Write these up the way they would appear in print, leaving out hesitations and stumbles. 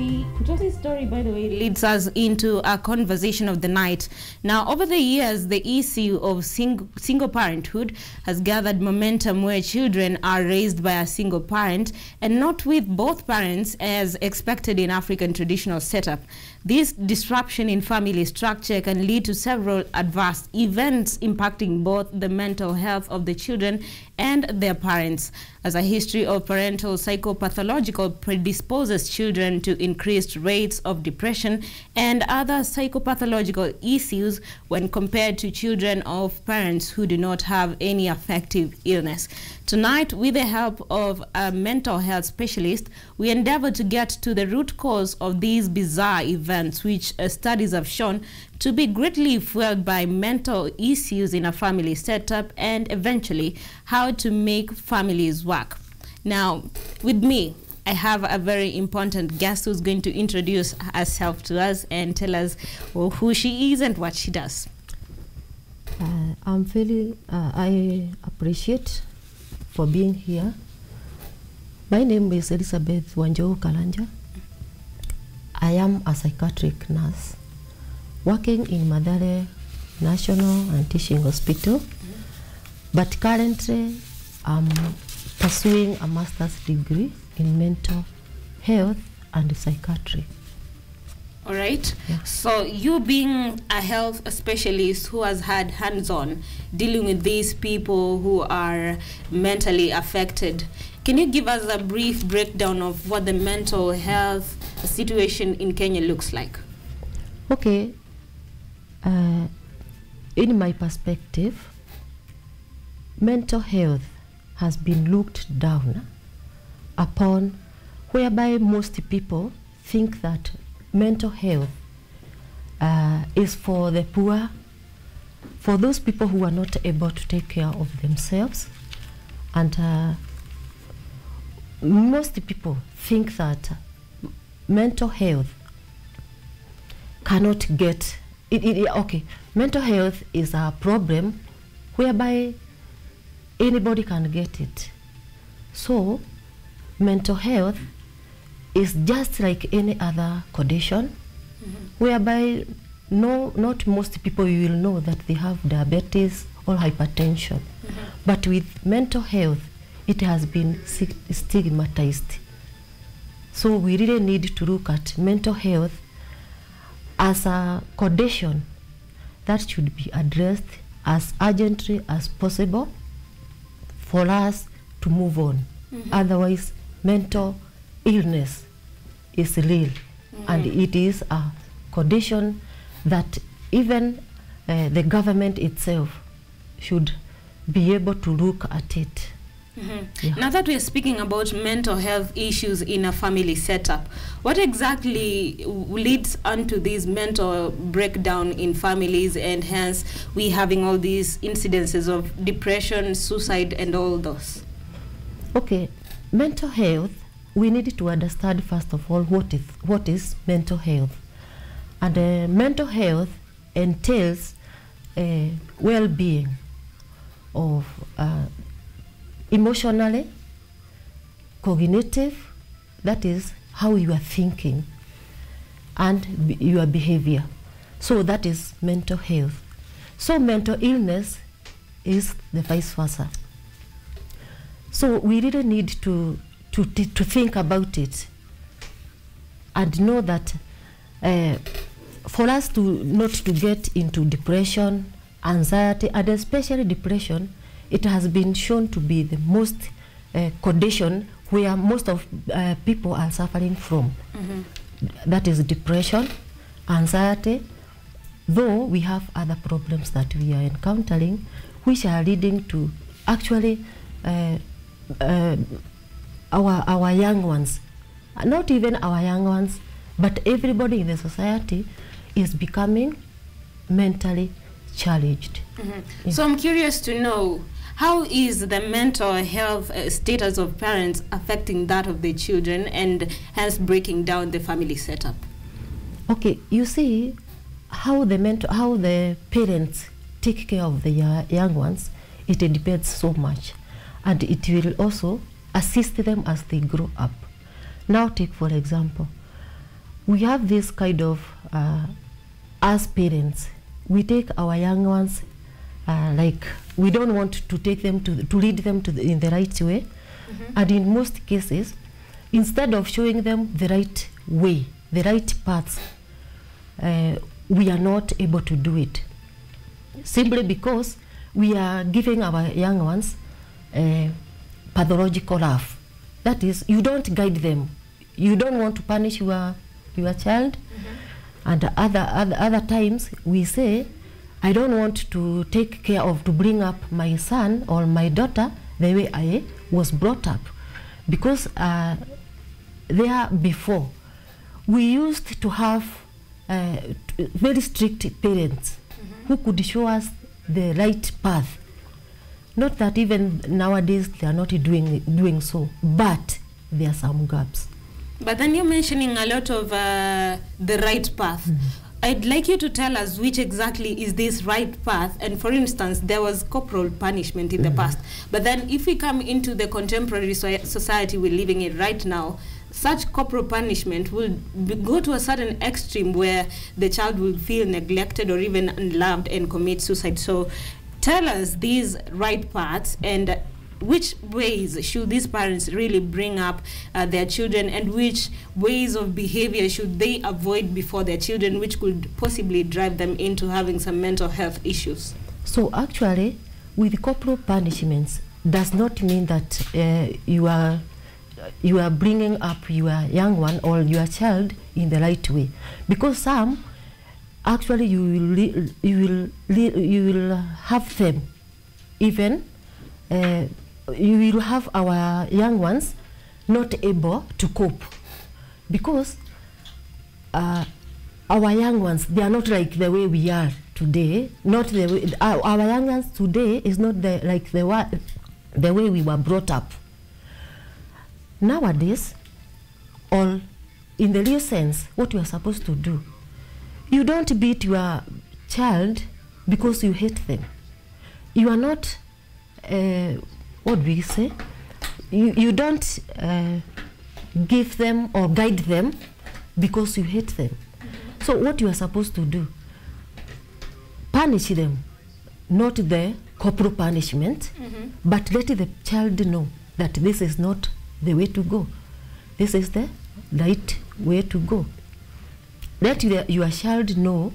Kutosi's story, by the way, leads us into a conversation of the night. Now, over the years, the issue of single parenthood has gathered momentum, where children are raised by a single parent and not with both parents as expected in African traditional setup. This disruption in family structure can lead to several adverse events impacting both the mental health of the children and their parents, as a history of parental psychopathological predisposes children to increased rates of depression and other psychopathological issues when compared to children of parents who do not have any affective illness. Tonight, with the help of a mental health specialist, we endeavor to get to the root cause of these bizarre events, which studies have shown to be greatly fueled by mental issues in a family setup, and eventually how to make families work. Now, with me, I have a very important guest who's going to introduce herself to us and tell us who she is and what she does. I appreciate for being here. My name is Elizabeth Wanjo Kalanja. I am a psychiatric nurse working in Madare National and Teaching Hospital, but currently I'm pursuing a master's degree in mental health and psychiatry. All right. Yeah. So you being a health specialist who has had hands-on dealing with these people who are mentally affected, can you give us a brief breakdown of what the mental health situation in Kenya looks like? Okay. In my perspective, mental health has been looked down upon, whereby most people think that mental health is for the poor, for those people who are not able to take care of themselves. And most people think that mental health cannot get okay, mental health is a problem whereby anybody can get it. So mental health is just like any other condition, whereby not most people, you will know that they have diabetes or hypertension. But with mental health, it has been stigmatized. So we really need to look at mental health as a condition that should be addressed as urgently as possible for us to move on. Otherwise, mental illness is real, and it is a condition that even the government itself should be able to look at it. Yeah. Now that we're speaking about mental health issues in a family setup, what exactly leads onto this mental breakdown in families, and hence we having all these incidences of depression, suicide, and all those? Okay, mental health, we need to understand first of all what is mental health. And mental health entails well-being of emotionally, cognitive, that is how you are thinking, and your behavior. So that is mental health. So mental illness is the vice versa. So we really need to think about it and know that for us to not to get into depression, anxiety, and especially depression, it has been shown to be the most condition where most of people are suffering from. That is depression, anxiety, though we have other problems that we are encountering, which are leading to actually our young ones, not even our young ones, but everybody in the society is becoming mentally challenged. Yeah. So I'm curious to know, how is the mental health status of parents affecting that of the children, and hence breaking down the family setup? Okay, you see how the parents take care of the young ones, it depends so much, and it will also assist them as they grow up. Now take for example, we have this kind of, as parents, we take our young ones, like we don't want to take them to lead them in the right way. And in most cases, instead of showing them the right way, the right paths, we are not able to do it. Simply because we are giving our young ones pathological love. That is, you don't guide them. You don't want to punish your child. And other times we say, I don't want to take care of, to bring up my son or my daughter the way I was brought up. Because there before, we used to have very strict parents who could show us the right path. Not that even nowadays they are not doing so, but there are some gaps. But then you're mentioning a lot of the right path. I'd like you to tell us which exactly is this right path. And for instance, there was corporal punishment in the past. But then if we come into the contemporary society we're living in right now, such corporal punishment will go to a certain extreme where the child will feel neglected or even unloved and commit suicide. So tell us these right paths and which ways should these parents really bring up their children, and which ways of behavior should they avoid before their children, which could possibly drive them into having some mental health issues? So actually, with corporal punishments does not mean that you are bringing up your young one or your child in the right way, because some actually you will have them even. You will have our young ones not able to cope, because our young ones, they are not like the way we are today. Not the way, our young ones today is not like the way we were brought up. Nowadays, or in the real sense, what you are supposed to do, you don't beat your child because you hate them. You are not what do we say? You don't give them or guide them because you hate them. So what you are supposed to do, punish them, not the corporal punishment, but let the child know that this is not the way to go. This is the right way to go. Let your child know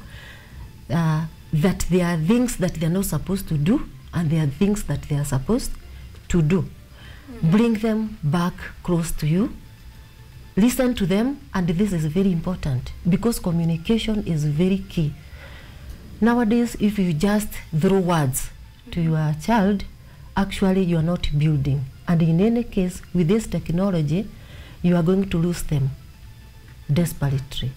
that there are things that they are not supposed to do, and there are things that they are supposed to do. Bring them back close to you. Listen to them, and this is very important because communication is very key. Nowadays, if you just throw words to your child, actually you are not building. And in any case, with this technology, you are going to lose them desperately.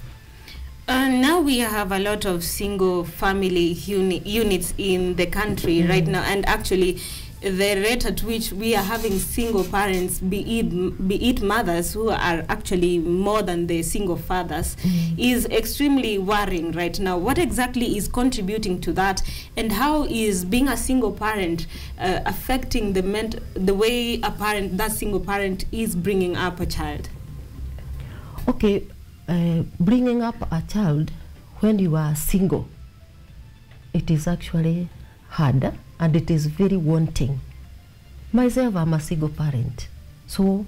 Now we have a lot of single family units in the country right now, and actually the rate at which we are having single parents, be it mothers who are actually more than the single fathers, is extremely worrying right now. What exactly is contributing to that, and how is being a single parent affecting the way that single parent is bringing up a child? Okay, bringing up a child when you are single, it is actually hard, and it is very wanting. Myself, I'm a single parent, so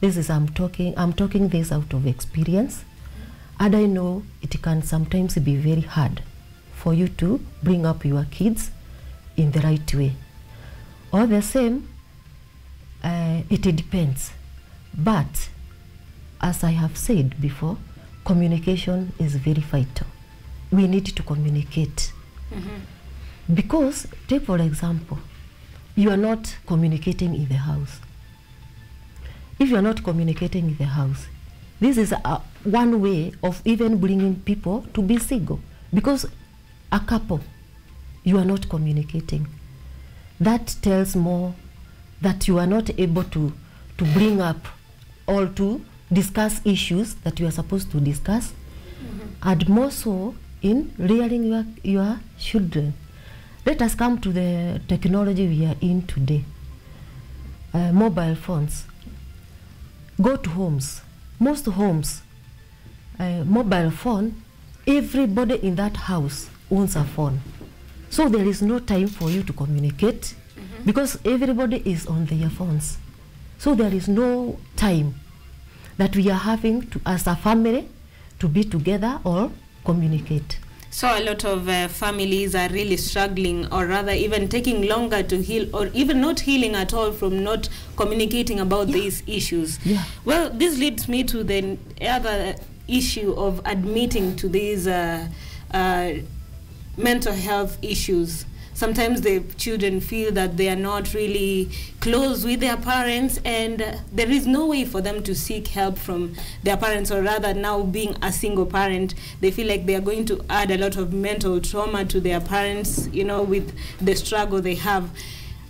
this is I'm talking this out of experience, and I know it can sometimes be very hard for you to bring up your kids in the right way. All the same, it depends. But as I have said before, communication is very vital. We need to communicate. Because, take for example, you are not communicating in the house. If you are not communicating in the house, this is one way of even bringing people to be single. Because a couple, you are not communicating. That tells more that you are not able to bring up or to discuss issues that you are supposed to discuss, and more so in rearing your children. Let us come to the technology we are in today. Mobile phones. Go to homes. Most homes, mobile phone, everybody in that house owns a phone. So there is no time for you to communicate because everybody is on their phones. So there is no time that we are having to, as a family, to be together or communicate. So a lot of families are really struggling, or rather even taking longer to heal, or even not healing at all from not communicating about these issues. Yeah. Well, this leads me to the other issue of admitting to these mental health issues. Sometimes the children feel that they are not really close with their parents, and there is no way for them to seek help from their parents, or rather now being a single parent, they feel like they are going to add a lot of mental trauma to their parents, you know, with the struggle they have.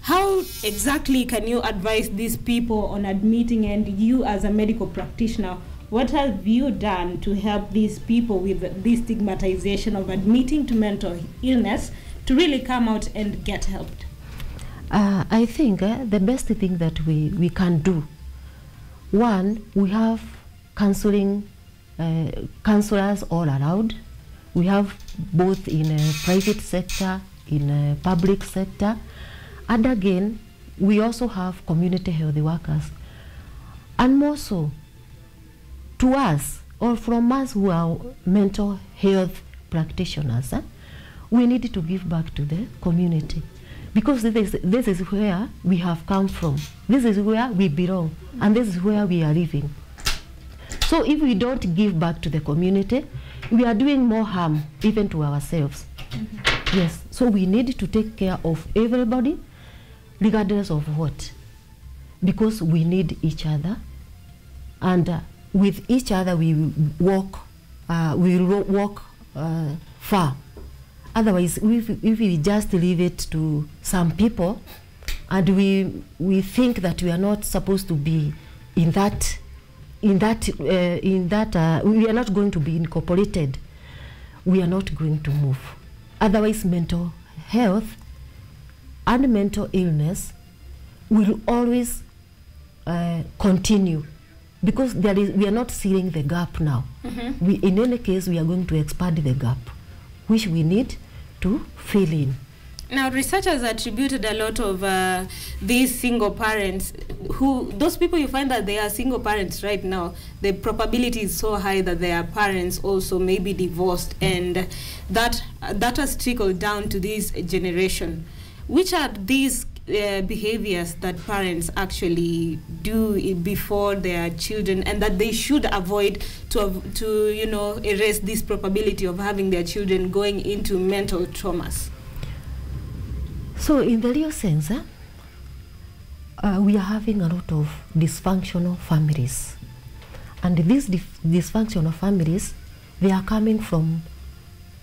How exactly can you advise these people on admitting, and you as a medical practitioner, what have you done to help these people with this stigmatization of admitting to mental illness to really come out and get helped? I think the best thing that we can do, one, we have counseling counselors all around. We have both in a private sector, in a public sector, and again, we also have community health workers. And more so, to us, or from us who are mental health practitioners, we need to give back to the community, because this is where we have come from. This is where we belong, and this is where we are living. So if we don't give back to the community, we are doing more harm even to ourselves. Yes, so we need to take care of everybody, regardless of what, because we need each other, and with each other we walk far. Otherwise, if we just leave it to some people, and we think that we are not supposed to be we are not going to be incorporated, we are not going to move. Otherwise, mental health and mental illness will always continue, because we are not sealing the gap now. In any case, we are going to expand the gap, which we need to fill in. Now, researchers attributed a lot of these single parents, those people you find that they are single parents right now, the probability is so high that their parents also may be divorced, and that has trickled down to this generation. Which are these behaviors that parents actually do before their children, and that they should avoid to you know, erase this probability of having their children going into mental traumas? So in the real sense, we are having a lot of dysfunctional families, and these dysfunctional families, they are coming from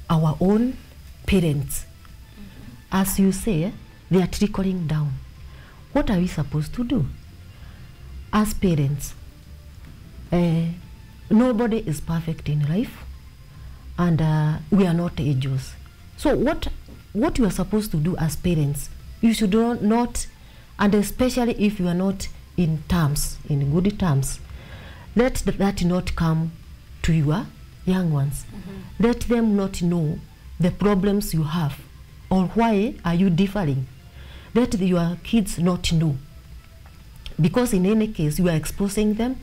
our own parents. As you say, they are trickling down. What are we supposed to do? As parents, nobody is perfect in life, and we are not angels. So what you are supposed to do as parents, you should not, and especially if you are not in good terms, let that not come to your young ones. Let them not know the problems you have, or why are you differing. Let your kids not know, because in any case you are exposing them,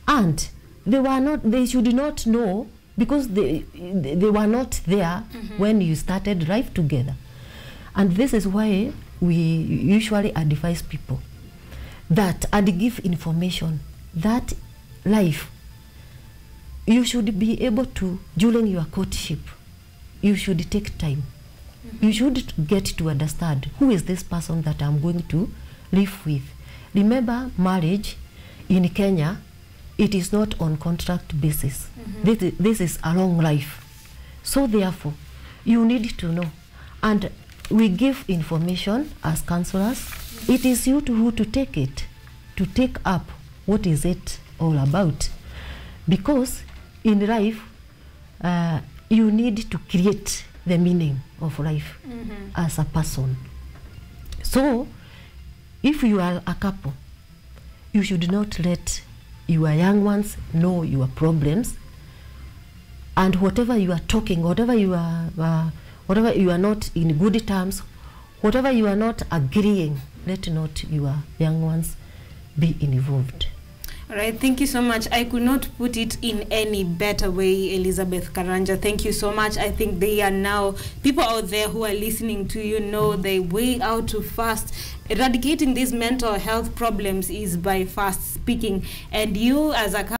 and they should not know, because they were not there when you started life together. And this is why we usually advise people that, and give information, that life, you should be able to, during your courtship, you should take time. You should get to understand, who is this person that I'm going to live with. Remember, marriage in Kenya, it is not on contract basis. This is a long life. So therefore, you need to know. And we give information as counselors. It is you who to take it, to take up what is it all about. Because in life, you need to create the meaning of life as a person. So, if you are a couple, you should not let your young ones know your problems, and whatever you are talking, whatever you are not in good terms, whatever you are not agreeing, let not your young ones be involved. All right, thank you so much. I could not put it in any better way, Elizabeth Karanja. Thank you so much. I think they are now, people out there who are listening to you know the way out to fast. Eradicating these mental health problems is by fast speaking. And you as a